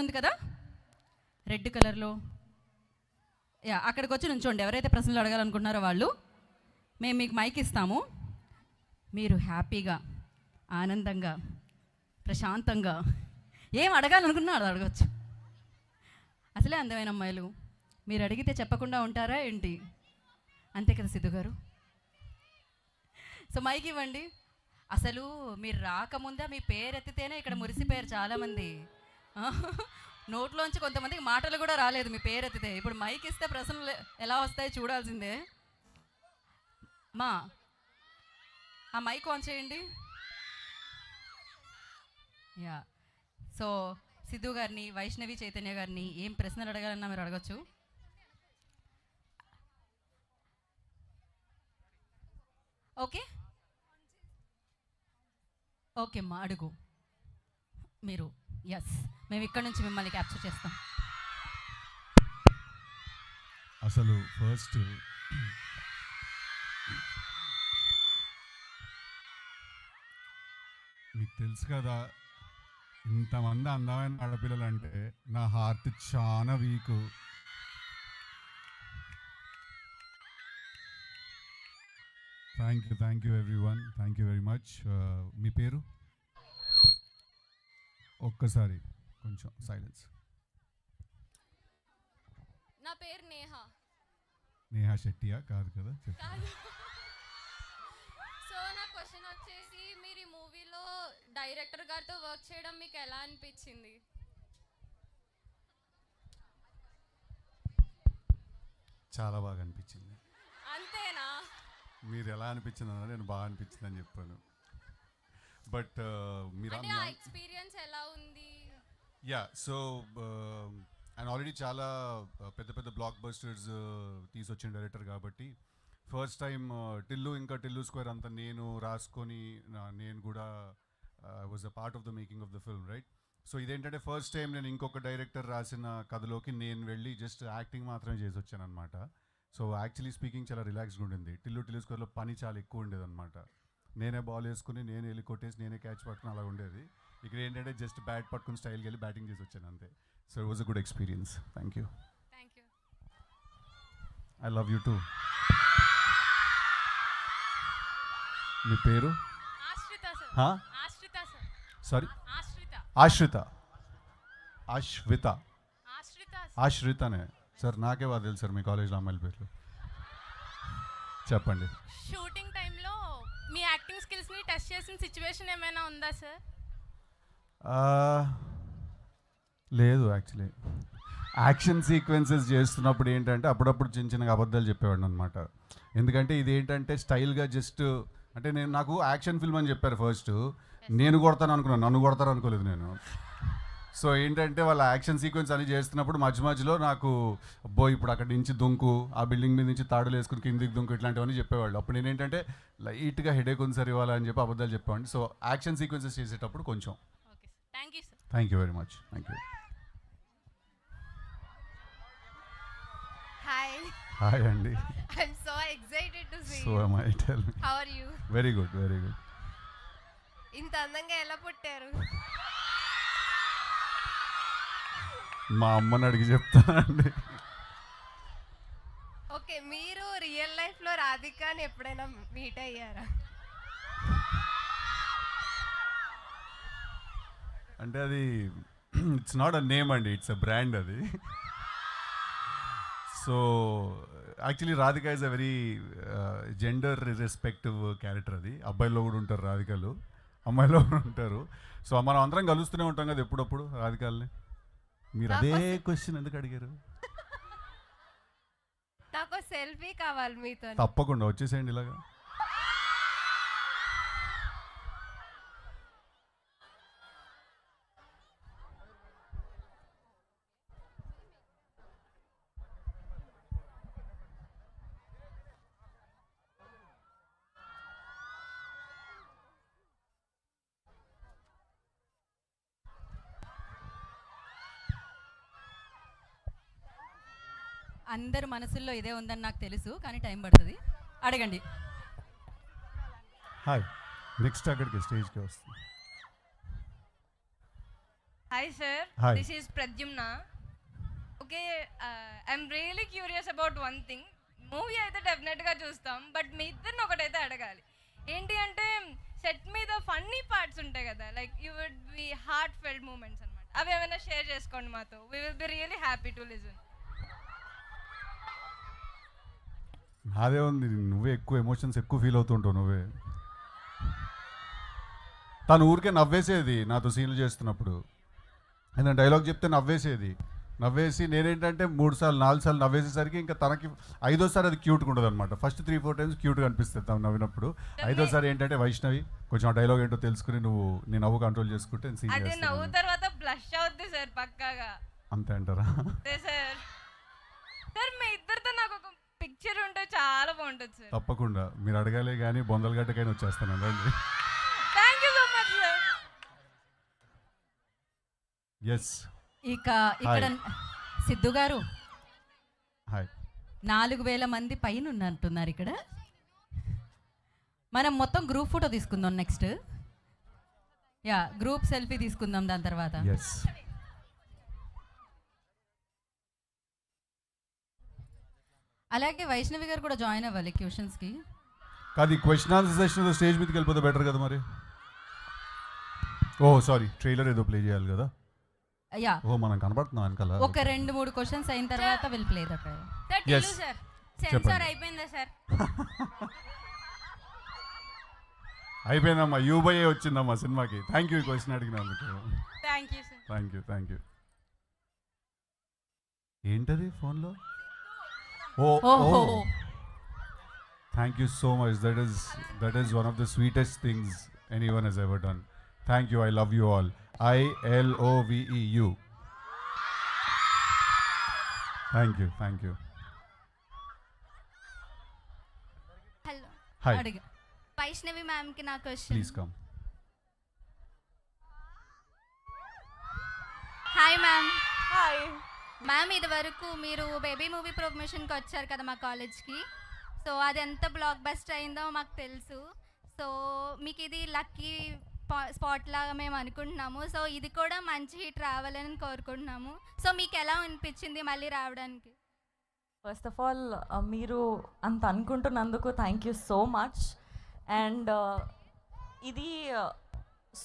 ఉంది కదా రెడ్ కలర్లో, యా అక్కడికి వచ్చి నుంచోండి. ఎవరైతే ప్రశ్నలు అడగాలనుకుంటున్నారో వాళ్ళు. మేము మీకు మైక్ ఇస్తాము. మీరు హ్యాపీగా, ఆనందంగా, ప్రశాంతంగా ఏం అడగాలనుకున్నా అది అడగచ్చు. అసలే అందమైన అమ్మాయిలు, మీరు అడిగితే చెప్పకుండా ఉంటారా ఏంటి? అంతే కదా సిద్ధు గారు. సో మైక్ ఇవ్వండి. అసలు మీరు రాకముందే మీ పేరు ఎత్తితేనే ఇక్కడ మురిసిపోయారు చాలామంది. నోట్లోంచి కొంతమందికి మాటలు కూడా రాలేదు మీ పేరు ఎత్తితే. ఇప్పుడు మైక్ ఇస్తే ప్రశ్నలు ఎలా వస్తాయో చూడాల్సిందే. మా ఆ మైక్ ఆన్ చేయండి. యా సో సిద్ధు గారిని, వైష్ణవి చైతన్య గారిని ఏం ప్రశ్నలు అడగాలన్నా మీరు అడగచ్చు. ఓకే ఓకే అమ్మా అడుగు మీరు. ఎస్, మేము ఇక్కడ నుంచి మిమ్మల్ని క్యాప్చర్ చేస్తాం. అసలు ఫస్ట్ మీకు తెలుసు కదా, ఇంతమంది అందమైన ఆడపిల్లలు అంటే నా హార్ట్ చాలా weak. Thank you everyone, thank you very much. మీ పేరు ఒక్కసారి కొంచెం సైలెన్స్. నా పేరు నేహా. నేహా శెట్టియా? కాదు కదా. సో నా క్వశ్చన్ వచ్చేసి, మీరు ఈ మూవీలో డైరెక్టర్ గారితో వర్క్ చేయడం మీకు ఎలా అనిపించింది? చాలా బాగా అనిపించింది. అంతేనా? మీరు ఎలా అనిపించింది అన్నా నేను బాగా అనిపించింది అని చెప్పాను. బట్ మీరు అంటే ఆ ఎక్స్పీరియన్స్ ఎలా ఉంది? యా సో అండ్ ఆల్రెడీ చాలా పెద్ద పెద్ద బ్లాక్ బస్టర్స్ తీసుకొచ్చిన డైరెక్టర్ కాబట్టి ఫస్ట్ టైం టిల్లు స్క్వేర్ అంతా నేను రాసుకొని నేను కూడా was a part of the making of the film, right? So ఇదేంటంటే ఫస్ట్ టైం నేను ఇంకొక డైరెక్టర్ రాసిన కథలోకి నేను వెళ్ళి జస్ట్ యాక్టింగ్ మాత్రమే చేసి వచ్చాను అనమాట. సో యాక్చువల్లీ స్పీకింగ్ చాలా రిలాక్స్గా ఉండింది. టిల్లు స్క్వేర్లో పని చాలా ఎక్కువ ఉండేది అనమాట. నేనే బాల్ వేసుకుని, నేనే వెళ్ళి కొట్టేసి, నేనే క్యాచ్ పట్టుకుని అలా ఉండేది. ఇక్కడ ఏంటంటే జస్ట్ బ్యాట్ పట్టుకుని స్టైల్కి వెళ్ళి బ్యాటింగ్ చేసి వచ్చాను అంతే. So it was a good experience. Thank you. Thank you. I love you too. మీ పేరు? ఆశ్రిత సార్. ఆశ్రిత సార్. సారీ, ఆశ్రిత. ఆశ్రిత. ఆశ్విత. ఆశ్రిత. ఆశ్రితనే సార్. నాకే బాగా తెలుసు సార్ మీ కాలేజ్లో అమ్మాయిల పేర్లు. చెప్పండి. షూటింగ్ టైంలో మీ యాక్టింగ్ స్కిల్స్ని టెస్ట్ చేసిన సిచ్యువేషన్ ఏమైనా ఉందా సార్? లేదు, యాక్చువల్లీ యాక్షన్ సీక్వెన్సెస్ చేస్తున్నప్పుడు ఏంటంటే అప్పుడప్పుడు చిన్న చిన్న అబద్ధాలు చెప్పేవాడిని అనమాట. ఎందుకంటే ఇది ఏంటంటే స్టైల్గా జస్ట్ అంటే నాకు యాక్షన్ ఫిల్మ్ అని చెప్పారు ఫస్ట్. నేను కొడతాను అనుకున్నాను, నన్ను కొడతారు అనుకోలేదు నేను. సో ఏంటంటే వాళ్ళ యాక్షన్ సీక్వెన్స్ అని చేస్తున్నప్పుడు మధ్యలో నాకు అబ్బో ఇప్పుడు అక్కడి నుంచి దుంకు, ఆ బిల్డింగ్ మీద నుంచి తాడులు వేసుకుని కిందికి దుంకు, ఇట్లాంటివన్నీ చెప్పేవాళ్ళు. అప్పుడు నేను ఏంటంటే లైట్గా హెడేక్ ఉంది సార్ ఇవ్వాలి అని చెప్పి అబద్ధాలు చెప్పేవాడిని. సో యాక్షన్ సీక్వెన్సెస్ చేసేటప్పుడు కొంచెం. Okay sir, thank you sir. Thank you very much. Thank you. Hi, hi అండి. I'm so excited to see so you. am I, tell me. How are you? Very good, very good. ఇంత అందంగా ఎలా పుట్టారు? మా అమ్మని అడిగి చెప్తానండి. Okay, మీరు రియల్ లైఫ్లో రాధికాని ఎప్పుడైనా మీట్ అయ్యారా? అంటే అది ఇట్స్ నాట్ అ నేమ్ అండి, ఇట్స్ అ బ్రాండ్ అది. So actually Radhika is a very gender irrespective character. అది అబ్బాయిలో కూడా ఉంటారు రాధికలు, అమ్మాయిలో కూడా ఉంటారు. సో మనం అందరం కలుస్తూనే ఉంటాం కదా ఎప్పుడప్పుడు రాధికల్ని. మీరు అదే క్వశ్చన్ ఎందుకు అడిగారు? నాకు సెల్ఫీ కావాలి మీతో. తప్పకుండా వచ్చేసేయండి ఇలాగా. అందరి మనసుల్లో ఇదే ఉందని నాకు తెలుసు, కానీ టైం పడుతుంది. అడగండి. హాయ్, నెక్స్ట్ అక్కడికి స్టేజ్కి వస్తుంది. Hi Hi sir, Hi. this is Pradyumna. Okay, I'm really curious about one thing. Movie అయితే డెఫినెట్గా చూస్తాం, బట్ మీ ఇద్దరిని ఒకటైతే అడగాలి. ఏంటి అంటే సెట్ మీద ఫన్నీ పార్ట్స్ ఉంటాయి కదా, like you would be heartfelt moments అనమాట. అవి ఏమైనా షేర్ చేసుకోండి మాతో. We will be really happy to listen. నాదే ఉంది, నువ్వే ఎక్కువ ఎమోషన్స్ ఎక్కువ ఫీల్ అవుతుంటావు నువ్వే. తను ఊరికే నవ్వేసేది నాతో సీన్లు చేస్తున్నప్పుడు. నేను డైలాగ్ చెప్తే నవ్వేసి నేనేంటంటే 3 సార్లు 4 సార్లు నవ్వేసేసరికి ఇంకా తనకి 5వ సారి అది క్యూట్గా ఉండదు అనమాట. ఫస్ట్ 3-4 టైమ్స్ క్యూట్గా అనిపిస్తుంది తను నవ్వినప్పుడు. 5వ సారి ఏంటంటే వైష్ణవి కొంచెం ఆ డైలాగ్ ఏంటో తెలుసుకుని నువ్వు నీ నవ్వు కంట్రోల్ చేసుకుంటే సీన్ అదే నవ్వు చేస్తాను. తర్వాత బ్లష్ అవుద్ది సార్ పక్కాగా. అంతే అంటారా? అంతే సార్. సార్ మీ ఇద్దరితో నాకు ఒక పిక్చర్ ఉంటే చాలా బాగుంటుంది సార్. తప్పకుండా మీరు అడగాలే కానీ బొందలగడ్డకైనా వచ్చేస్తాను రండి. Thank you so much sir. Yes ఇక ఇక్కడ సిద్ధు గారు హాయ్. 4,000 మంది పైన ఉన్నట్టున్నారు ఇక్కడ. మనం మొత్తం గ్రూప్ ఫోటో తీసుకుందాం నెక్స్ట్. యా, గ్రూప్ సెల్ఫీ తీసుకుందాం దాని తర్వాత. ఎస్ అలాగే వైష్ణవి గారు కూడా జాయిన్ అవ్వాలి క్వశ్చన్స్కి. కాదు, ఈ క్వశ్చన్ ఆన్సర్ సెషన్ స్టేజ్ మీదకి వెళ్ళిపోతే బెటర్ కదా మరి. ఓ సారీ, ట్రైలర్ ఏదో ప్లే చేయాలి కదా. యా, ఓ మనం కనబడుతున్నాం వెనకాల. ఒక 2-3 క్వశ్చన్స్ అయిన తర్వాత will play that. Yes. Sir చెప్పండి. సెన్సార్ అయిపోయిందా సార్? అయిపోయిందమ్మా, యూబై వచ్చిందమ్మా సినిమాకి. థ్యాంక్ యూ ఈ క్వశ్చన్ అడిగినందుకు. Thank you sir. Thank you. ఏంటది ఫోన్లో? ఓహో, thank you so much. That is one of the sweetest things anyone has ever done. Thank you. I love you all. ILOVEU. Thank you. Hello, hi, అడిగా. వైష్ణవి మ్యామ్కి నా question. Please come. Hi ma'am. Hi ma'am, ఇది వరకు మీరు baby movie ప్రమోషన్కి వచ్చారు కదా మా కాలేజ్కి. సో అది ఎంత బ్లాక్ బస్టర్ అయిందో మాకు తెలుసు. సో మీకు ఇది లక్కీ స్పాట్ లాగా మేము అనుకుంటున్నాము. సో ఇది కూడా మంచి హిట్ రావాలని కోరుకుంటున్నాము. సో మీకు ఎలా అనిపించింది మళ్ళీ రావడానికి? ఫస్ట్ ఆఫ్ ఆల్ మీరు అంత అనుకుంటున్నందుకు thank you so much. And ఇది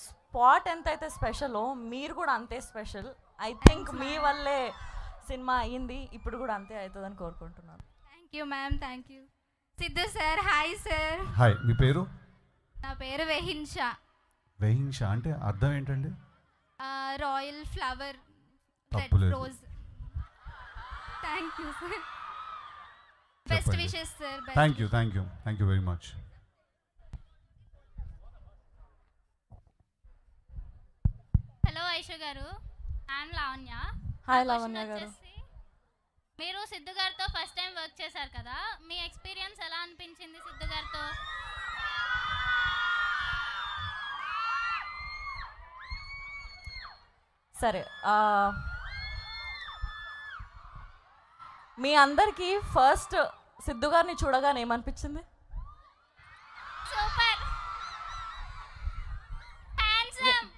స్పాట్ ఎంతైతే స్పెషలో మీరు కూడా అంతే స్పెషల్. ఐ థింక్ మీ వల్లే సినిమా అయ్యింది, ఇప్పుడు కూడా అంతే అవుతుందని కోరుకుంటున్నాను. Thank you ma'am, thank you. Siddhu sir, hi sir. Hi, మీ పేరు? నా పేరు వెహిన్షా. వెహింష అంటే అర్థం ఏంటండి? రాయల్ ఫ్లవర్, రెడ్ తప్పులేదు. Rose. Thank you sir. Best చెప్పండి. Wishes sir. Thank you very much. Hello Aishu garu, I am Lavanya. Hi నా లావణ్య question గారు. వచ్చేసి, మీరు సిద్ధు గారితో ఫస్ట్ టైం వర్క్ చేశారు కదా, మీ ఎక్స్పీరియన్స్ ఎలా అనిపించింది సిద్ధు గారితో? సరే, మీ అందరికీ ఫస్ట్ సిద్ధు గారిని చూడగానే ఏమనిపించింది? Super, handsome.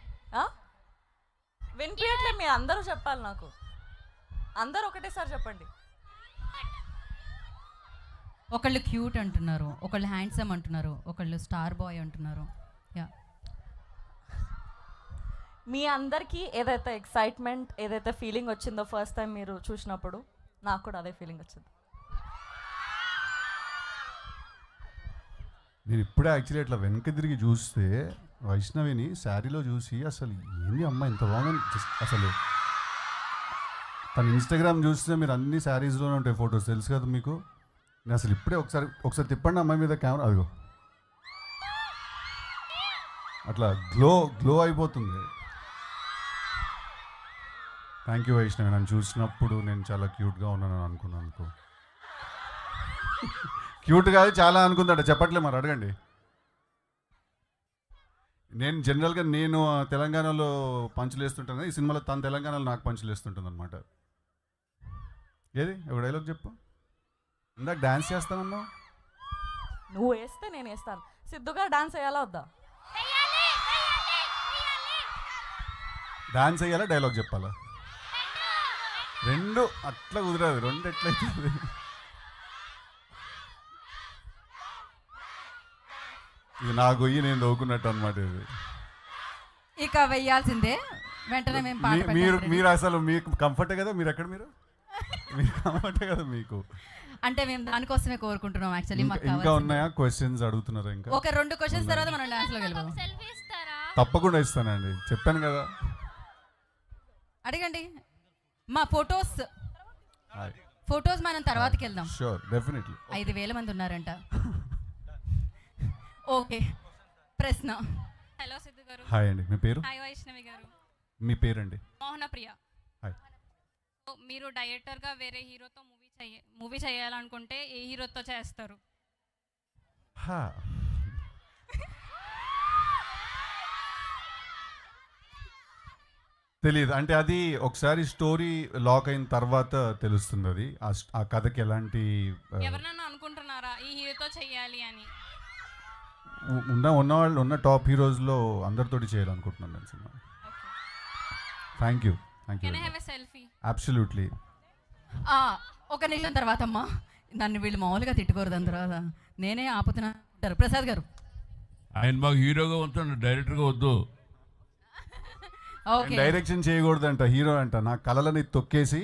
వినిపించట్లే, మీరు అందరూ చెప్పాలి నాకు. అందరూ ఒకటేసారి చెప్పండి. ఒకళ్ళు క్యూట్ అంటున్నారు, ఒకళ్ళు హ్యాండ్సమ్ అంటున్నారు, ఒకళ్ళు స్టార్ బాయ్ అంటున్నారు. యా, మీ అందరికీ ఏదైతే ఎక్సైట్మెంట్, ఏదైతే ఫీలింగ్ వచ్చిందో ఫస్ట్ టైం మీరు చూసినప్పుడు, నాకు కూడా అదే ఫీలింగ్ వచ్చింది. నేను ఇప్పుడే యాక్చువల్లీ ఇట్లా వెనక్కి తిరిగి చూస్తే వైష్ణవిని శారీలో చూసి అసలు ఏంది అమ్మాయి ఇంత బాగుంది. అసలు తన ఇన్స్టాగ్రామ్ చూస్తే మీరు అన్ని శారీస్లోనే ఉంటాయి ఫొటోస్, తెలుసు కదా మీకు. నేను అసలు ఇప్పుడే ఒకసారి తిప్పండి అమ్మాయి మీద కెమెరా. అదిగో అట్లా గ్లో అయిపోతుంది. థ్యాంక్ యూ వైష్ణవి, నన్ను చూసినప్పుడు నేను చాలా క్యూట్గా ఉన్నాను అనుకున్నందుకు. క్యూట్ కాదు చాలా అనుకుందాట, చెప్పట్లే మరి అడగండి. నేను జనరల్గా తెలంగాణలో పంచులు వేస్తుంటాను కదా, ఈ సినిమాలో తను తెలంగాణలో నాకు పంచులు వేస్తుంటుంది అనమాట. ఏది ఒక డైలాగ్ చెప్పు. ఇందాక డ్యాన్స్ చేస్తానన్నావు. నువ్వు వేస్తే నేను వేస్తాను. సిద్ధుగా డాన్స్ వేయాలా వద్దా? డాన్స్ వేయాలా డైలాగ్ చెప్పాలా? రెండు అట్లా కుదరదు, రెండు ఎట్లయితుంది? ఇది నా గొయ్యి నేను దోకున్నట్టు అనమాట ఇది. ఇక వెయ్యాల్సిందే వెంటనే మేము పాట మీరు పెట్టేస్తాం. మీరు అసలు మీకు కంఫర్టే కదా? మీరు ఎక్కడ మీరు కంఫర్టే కదా మీకు? అంటే మేము దానికోసమే కోరుకుంటున్నాం యాక్చువల్లీ మాకు ఇంకా కావాల్సింది. ఉన్నాయా క్వశ్చన్స్ అడుగుతున్నారా? ఇంకా ఒక 2 క్వశ్చన్స్ తర్వాత మనం డాన్స్లో వెళ్ళిపోదాం. సెల్ఫీ ఇస్తారా? తప్పకుండా ఇస్తానండి, చెప్పాను కదా. అడగండి. మా ఫొటోస్ మనం తర్వాతకి వెళ్దాం. Sure, definitely. 5,000 మంది ఉన్నారంట. ఓకే, ప్రశ్న. హలో సిద్ధు గారు. హాయ్ అండి, మీ పేరు? హాయ్ వైష్ణవి గారు. మీ పేరండి? మోహన ప్రియ. హాయ్. మీరు డైరెక్టర్గా వేరే హీరోతో మూవీ చేయాలనుకుంటే ఏ హీరోతో చేస్తారు? హా. తెలియదు, అంటే అది ఒకసారి స్టోరీ లాక్ అయిన తర్వాత తెలుస్తుంది. అది ఆ కథకి ఎలాంటి ఎవరినన్నా అనుకుంటున్నారా ఈ హీరోతో చెయ్యాలి అని? ఉన్న టాప్ హీరోస్లో అందరితోటి చేయాలనుకుంటున్నాను నేను cinema. Thank you can I have a selfie? Absolutely. ఒక నిమిషం తర్వాత అమ్మా, నన్ను వీళ్ళు మామూలుగా తిట్టుకోరు. దాని తర్వాత నేనే ఆపుతున్నా. ప్రసాద్ గారు. ఆయన మాకు హీరోగా ఉంటాను, డైరెక్టర్గా వద్దు. ఓకే, డైరెక్షన్ చేయకూడదంట, హీరో అంట. నా కళలని తొక్కేసి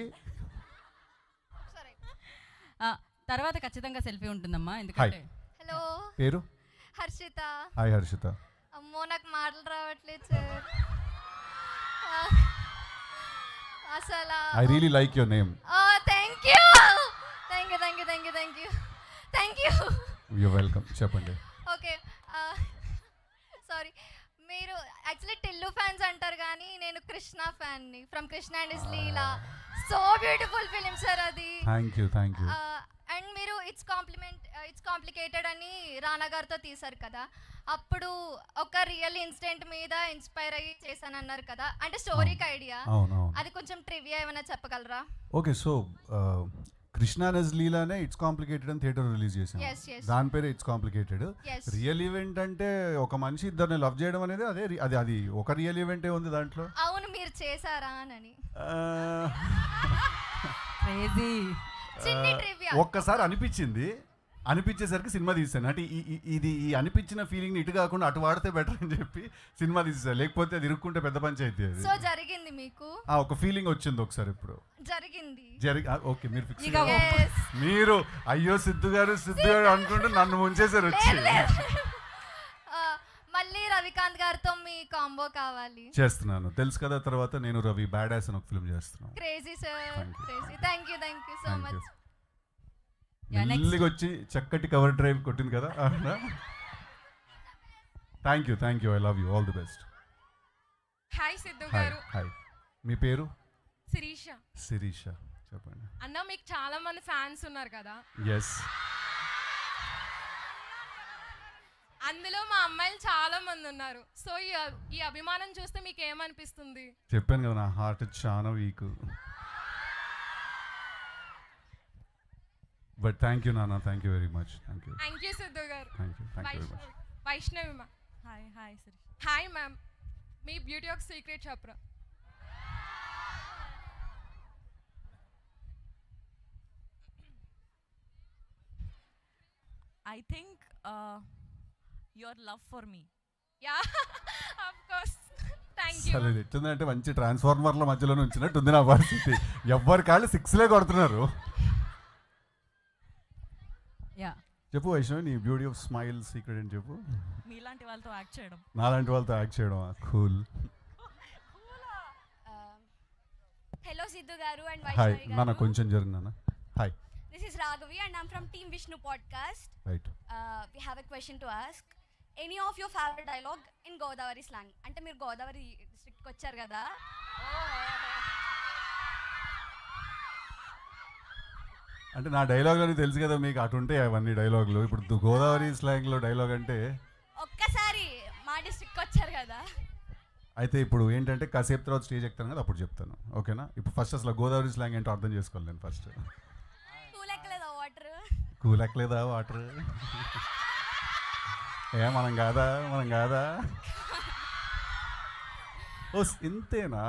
తర్వాత ఖచ్చితంగా సెల్ఫీ ఉంటుందమ్మా. ఎందుకంటే హలో పేరు? హర్షిత. హాయ్ హర్షిత. అమ్మో నాకు మాటలు రావట్లేదు సార్. అసలు I really like your name. Thank you thank you thank you thank you thank you thank you. You welcome. చెప్పండి. Okay, sorry. మీరు యాక్చువల్లీ టిల్లు ఫ్యాన్స్ అంటారు కానీ నేను కృష్ణ ఫ్యాన్ని. From Krishna and his Leela. So beautiful film sir అది. థ్యాంక్ యూ. అండ్ మీరు ఇట్స్ కాంప్లికేటెడ్ అని రానా గారితో తీశారు కదా, అప్పుడు ఒక రియల్ ఇన్సిడెంట్ మీద ఇన్స్పైర్ అయ్యి చేశానన్నారు కదా, అంటే స్టోరీకి ఐడియా అవును. అది కొంచెం ట్రివియా ఏమైనా చెప్పగలరా? ఓకే, సో కృష్ణ నజ్ లీలానే ఇట్స్ కాంప్లికేటెడ్ అని థియేటర్ రిలీజ్ చేశాను. Yes, yes. దాని పేరు it's complicated. Yes. Real event అంటే ఒక మనిషి ఇద్దరిని లవ్ చేయడం అనేది అది ఒక రియల్ ఈవెంటే ఉంది దాంట్లో. అవును, మీరు చేశారా అని. క్రేజీ. చిన్ని ట్రివియా. ఒక్కసారి అనిపించేసరికి సినిమా తీసాను. అంటే ఈ అనిపించిన ఫీలింగ్ని ఇటు కాకుండా అటు వాడితే బెటర్ అని చెప్పి సినిమా తీసేసాను. లేకపోతే అది ఇరుక్కుంటే పెద్ద పంచాయతీ అది. సో జరిగింది మీకు? ఒక ఫీలింగ్ వచ్చింది ఒకసారి. ఇప్పుడు జరిగింది. ఓకే, మీరు ఫిక్స్. Yes. మీరు అయ్యో సిద్ధు గారు అనుకుంటే నన్ను ముంచేసారు వచ్చి. మళ్ళీ రవికాంత్ గారితో మీ కాంబో కావాలి. చేస్తున్నాను, తెలుసు కదా. తర్వాత నేను రవి బ్యాడ్ యాస్ అని ఒక ఫిల్మ్ చేస్తున్నాను. Crazy sir, Thank you. Crazy. Thank you so much. మెల్లిగా వచ్చి చక్కటి కవర్ డ్రైవ్ కొట్టింది కదా. Thank you. I love you. All the best. Hi Siddhu hi. గారు. హాయ్. మీ పేరు? శిరీష. చెప్పండి. అన్న, మీకు చాలా మంది ఫ్యాన్స్ ఉన్నారు కదా, ఎస్. అందులో మా అమ్మాయిలు చాలా మంది ఉన్నారు. సో ఈ అభిమానం చూస్తే మీకు ఏమనిపిస్తుంది? చెప్పాను కదా, నా హార్ట్ చాలా వీక్. బట్ థ్యాంక్ యూ నాన్న, thank you very much. Thank you Siddhu garu. Very much. Vaishnavi ma'am. Hi hi ma'am, మీ బ్యూటీ ఆఫ్ సీక్రెట్ చెప్పరా? I think your love for me. Yeah, of course. Thank you. అసలు ఇది ఎట్టుందంటే మంచి ట్రాన్స్ఫార్మర్ల మధ్యలో ఉంచినట్టుంది నా పరిస్థితి. ఎవ్వరి కాళ్ళు 6లే కొడుతున్నారు. యా, చెప్పు వైష్ణవి, నీ బ్యూటీ ఆఫ్ స్మైల్ సీక్రెట్ అని చెప్పు. మీలాంటి వాళ్ళతో యాక్ట్ చేయడం. నాలాంటి వాళ్ళతో యాక్ట్ చేయడం కూల్. హలో సిద్ధు గారు అండ్ హాయ్ వైష్ణవి నాన్న, గారు. కొంచెం జరిగినా. Hi. This is Raghavi and I'm from Team Vishnu podcast. Right. We have a question to ask. Any of your favorite dialogue in Godavari slang? అంటే మీరు గోదావరి డిస్ట్రిక్ట్కి వచ్చారు కదా. అంటే నా డైలాగ్ అని తెలుసు కదా మీకు, అటు ఉంటాయి అవన్నీ డైలాగులు. ఇప్పుడు గోదావరి స్లాంగ్లో డైలాగ్ అంటే ఒక్కసారి మా డిస్ట్రిక్ట్కి వచ్చారు కదా. అయితే ఇప్పుడు ఏంటంటే కాసేపు తర్వాత స్టేజ్ ఎక్కుతాను కదా, అప్పుడు చెప్తాను. ఓకేనా? ఇప్పుడు ఫస్ట్ అసలు గోదావరి స్లాంగ్ ఏంటో అర్థం చేసుకోవాలి నేను ఫస్ట్. కూలెక్కలేదా వాటర్? కూలెక్కలేదా వాటర్? మనం కాదా ఓ ఇంతేనా?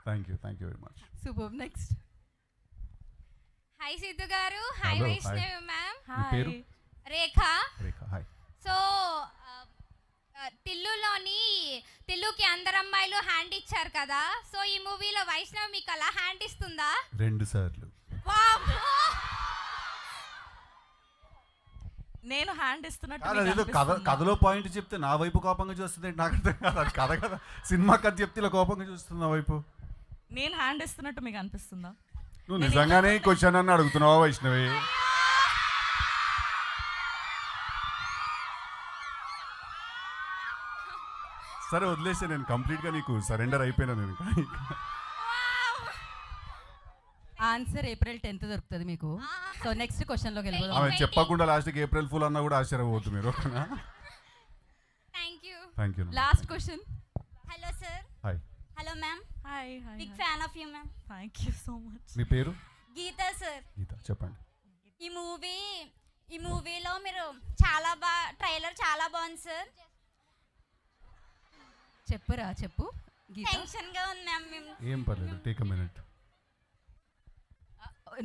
Thank you very much. Super. Next. Hi Siddhu garu. Hi Hello, Vaishnavi ma'am. మీ పేరు? రేఖ. రేఖ. హాయ్. సో తిల్లుకి అందరు అమ్మాయిలు హ్యాండ్ ఇచ్చారు కదా, సో ఈ మూవీలో వైష్ణవి మీకు అలా హ్యాండ్ ఇస్తుందా? 2 సార్లు. వామ్మో! నేను హ్యాండ్ ఇస్తున్నట్టు కాదు, మీకు అదేదో అనిపిస్తుందా? కథలో పాయింట్ చెప్తే నా వైపు కోపంగా చూస్తుంది నాకు అర్థం కాదు. అది కథ కదా, సినిమా కథ చెప్తే ఇలా కోపంగా చూస్తుంది నా వైపు. నేను హ్యాండ్ ఇస్తున్నట్టు మీకు అనిపిస్తుందా? నువ్వు నిజంగానే క్వశ్చన్ అని అడుగుతున్నావా వైష్ణవి? సరే వదిలేసే, నేను కంప్లీట్గా నీకు సరెండర్ అయిపోయినా నేను. ఆన్సర్ April 10th దొరుకుతుంది మీకు. సో నెక్స్ట్ క్వశ్చన్లోకి వెళ్ళిపోదాం. ఆమె చెప్పకుండా లాస్ట్కి ఏప్రిల్ ఫుల్ అన్నా కూడా ఆశ్చర్యపోతుంది మీరు. Thank you. Thank you. Last question. Hello sir. Hi. Hello ma'am. Hi hi big fan of you ma'am. Thank you so much. మీ పేరు? గీతా సార్. గీత. చెప్పండి. ఈ మూవీలో మీరు చాలా ట్రైలర్ చాలా బాగుంది సార్. చెప్పురా చెప్పు గీత. టెన్షన్గా ఉంది మ్యామ్. మేము ఏం పర్లేదు, టేక్ అ మినిట్.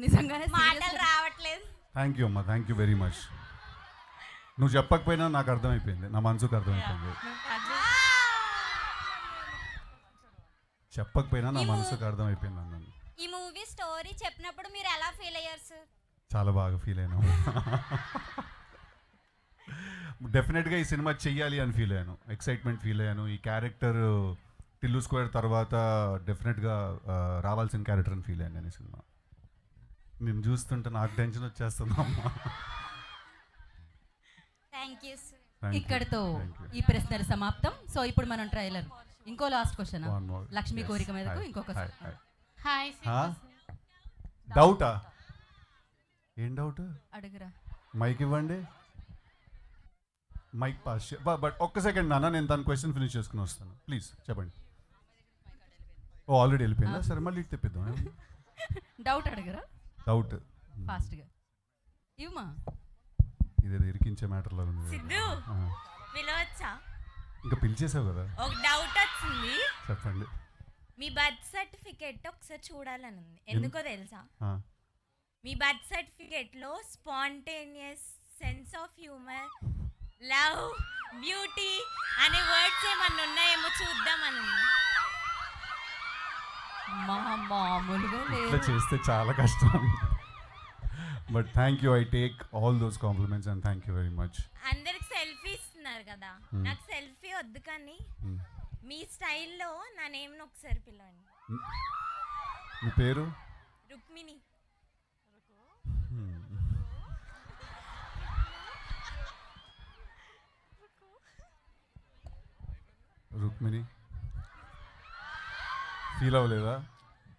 నిజంగానే మాటలు రావట్లేదు. థ్యాంక్ యూ అమ్మా, థ్యాంక్ యూ వెరీ మచ్. నువ్వు చెప్పకపోయినా నాకు అర్థమైపోయింది, నా మనసుకు అర్థమైపోయింది. చెప్పకపోయినా నా మనసుకు అర్థమైపోయింది అన్నాను. ఈ మూవీ స్టోరీ చెప్పినప్పుడు మీరు ఎలా ఫీల్ అయ్యారు సార్? చాలా బాగా ఫీల్ అయినా. డెఫినెట్గా ఈ సినిమా చెయ్యాలి అని ఫీల్ అయ్యాను, ఎక్సైట్మెంట్ ఫీల్ అయ్యాను. ఈ క్యారెక్టర్ టిల్లు స్క్వేర్ తర్వాత డెఫినెట్గా రావాల్సిన క్యారెక్టర్ అని ఫీల్ అయ్యాను నేను ఈ సినిమా. నేను చూస్తుంటే నాకు టెన్షన్ వచ్చేస్తుంది అమ్మా. Thank you sir. Thank you. ఇక్కడితో Thank you. ఈ ప్రశ్నల సమాప్తం. సో ఇప్పుడు మనం ట్రైలర్ ఇంకో last question. One more. Lakshmi Yes. కోరిక మీదకు Hi. ఇంకొక Hi. Hi. హాయ్ డౌటా? ఏం డౌట్? అడుగురా. మైక్ ఇవ్వండి. మైక్ పాస్ బట్ ఒక్క సెకండ్ నాన్న, నేను తన క్వశ్చన్ ఫినిష్ చేసుకుని వస్తాను. ప్లీజ్ చెప్పండి. ఓ ఆల్రెడీ వెళ్ళిపోయిందా? సరే మళ్ళీ ఇటు తెప్పిద్దాం. డౌట్ అడుగురా డౌట్ ఫాస్ట్గా ఇవ్వమా. ఇదేదో ఇరికించే మ్యాటర్లో ఉంది. సిద్ధు ఆ. పిలవచ్చా? ఇంకా పిలిచేసావు కదా, ఒక డౌట్ వచ్చింది. చెప్పండి. మీ బర్త్ సర్టిఫికేట్ ఒకసారి చూడాలని ఉంది. ఎందుకో తెలుసా? ఆ. మీ బర్త్ సర్టిఫికేట్ లో spontaneous, sense of humour, love, beauty అనే వర్డ్స్ ఏమన్నా ఉన్నాయేమో చూద్దామని ఉంది. మామూలుగా ఇట్లా లేదు. చేస్తే చాలా కష్టం. But thank you, I take all those compliments and thank you very much. అందరికి సెల్ఫీ ఇస్తున్నారు కదా, నాకు సెల్ఫీ వద్దు కానీ మీ స్టైల్లో నా నేమ్ని ఒకసారి పిలవండి. మీ పేరు? రుక్మిణి. రుక్మిణి ఫీల్ అవ్వలేదా?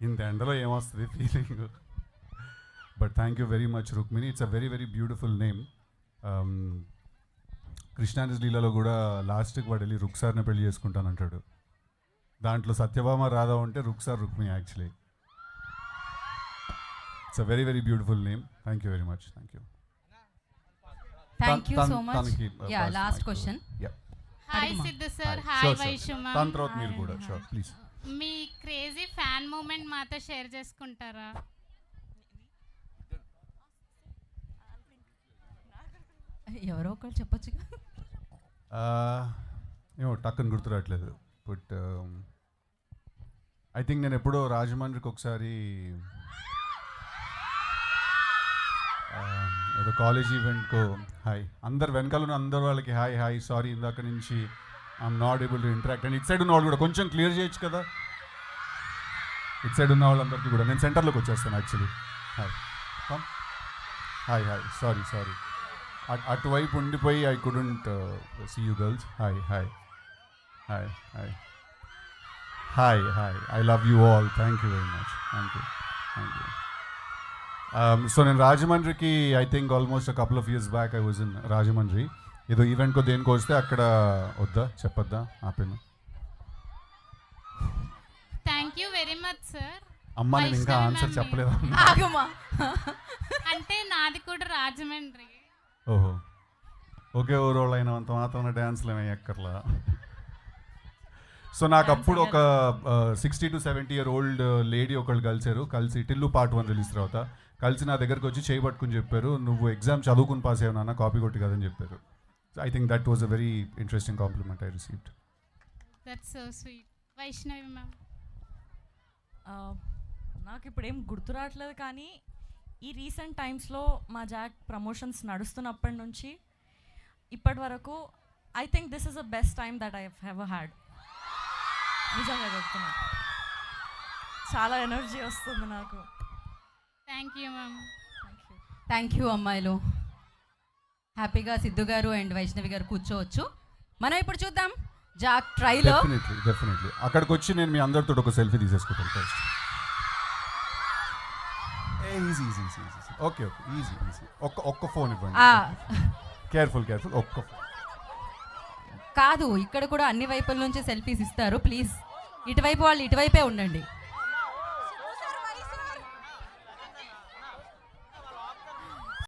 ఇంత ఎండలో ఏమొస్తుంది feeling? But thank you very much Rukmini. It's a very very beautiful name. కృష్ణానిస్ లీలలో కూడా లాస్ట్కి వాడు వెళ్ళి రుక్సార్ని పెళ్లి చేసుకుంటానంటాడు. దాంట్లో సత్యభామ రాధా ఉంటే Ruksar Rukmini actually. It's a very very beautiful name. Thank you very much. Thank you. Thank you so much. Yeah last question. Hi Siddhu sir. Hi Sure, sure. వైషుమ. దాని తర్వాత మీరు కూడా షూర్ ప్లీజ్. మీ క్రేజీ ఫ్యాన్ మూమెంట్ మాతో షేర్ చేసుకుంటారా? ఎవరో ఒకరు చెప్పొచ్చుగా. ఏమో టక్కని గుర్తురావట్లేదు. బట్ ఐ థింక్ నేను ఎప్పుడో రాజమండ్రికి ఒకసారి ఏదో కాలేజ్ ఈవెంట్కో హాయ్ అందరు వెనకాల ఉన్న అందరు వాళ్ళకి హాయ్ హాయ్ సారీ ఇందాక నుంచి I'm not able to interact. And it side ఉన్న వాళ్ళు కూడా కొంచెం క్లియర్ చేయొచ్చు కదా. ఇట్ సైడ్ ఉన్న వాళ్ళందరికీ కూడా నేను సెంటర్లోకి వచ్చేస్తాను actually. Hi hi hi sorry sorry అటువైపు ఉండిపోయి I couldn't see you girls. Hi hi hi hi hi hi I love you all. Thank you very much. Thank you thank you. So నేను రాజమండ్రికి I think almost a couple of years back I was in Rajahmundry. ఏదో ఈవెంట్కో దేనికో వస్తే అక్కడ వద్దా చెప్పొద్దా ఆపేను. Thank you very much sir. అమ్మ నేను ఇంకా ఆన్సర్ చెప్పలేదా? ఆగమ్మా. అంటే నాది కూడా రాజమండ్రి. ఓహో ఓకే ఊరోళ్ళు అయినంత మాత్రం డ్యాన్స్లు ఏమీ ఎక్కర్లా. సో నాకు అప్పుడు ఒక 60 to 70 year old లేడీ ఒకళ్ళు కలిసి టిల్లు పార్ట్ 1 రిలీజ్ తర్వాత కలిసి నా దగ్గరకు వచ్చి చేయబట్టుకుని చెప్పారు, నువ్వు ఎగ్జామ్ చదువుకుని పాస్ అయ్యావు నాన్న, కాపీ కొట్టి కదని చెప్పారు. I think that was a very interesting compliment I received. That's so sweet. Vaishnavi ma'am. నాకు ఇప్పుడు ఏం గుర్తు రావట్లేదు, కానీ ఈ రీసెంట్ టైమ్స్లో మా జాక్ ప్రమోషన్స్ నడుస్తున్నప్పటి నుంచి ఇప్పటి వరకు I think this is the best time that I have had. నిజంగా చెప్తున్నా, చాలా ఎనర్జీ వస్తుంది నాకు. Thank you ma'am. Thank you అమ్మాయిలు. హ్యాపీగా సిద్ధు గారు అండ్ వైష్ణవి గారు కూర్చోవచ్చు. మనం ఇప్పుడు చూద్దాం జాక్ ట్రైలో. డెఫినెట్లీ అక్కడికి వచ్చి నేను మీ అందరితో ఒక సెల్ఫీ తీసేసుకుంటాను ఫస్ట్. ఈజీ ఓకే ఈజీ ఒక్క ఫోన్ ఇవ్వండి. కేర్ఫుల్ ఒక్క ఫోన్ కాదు, ఇక్కడ కూడా అన్ని వైపుల నుంచి సెల్ఫీస్ ఇస్తారు. ప్లీజ్ ఇటువైపు వాళ్ళు ఇటువైపే ఉండండి.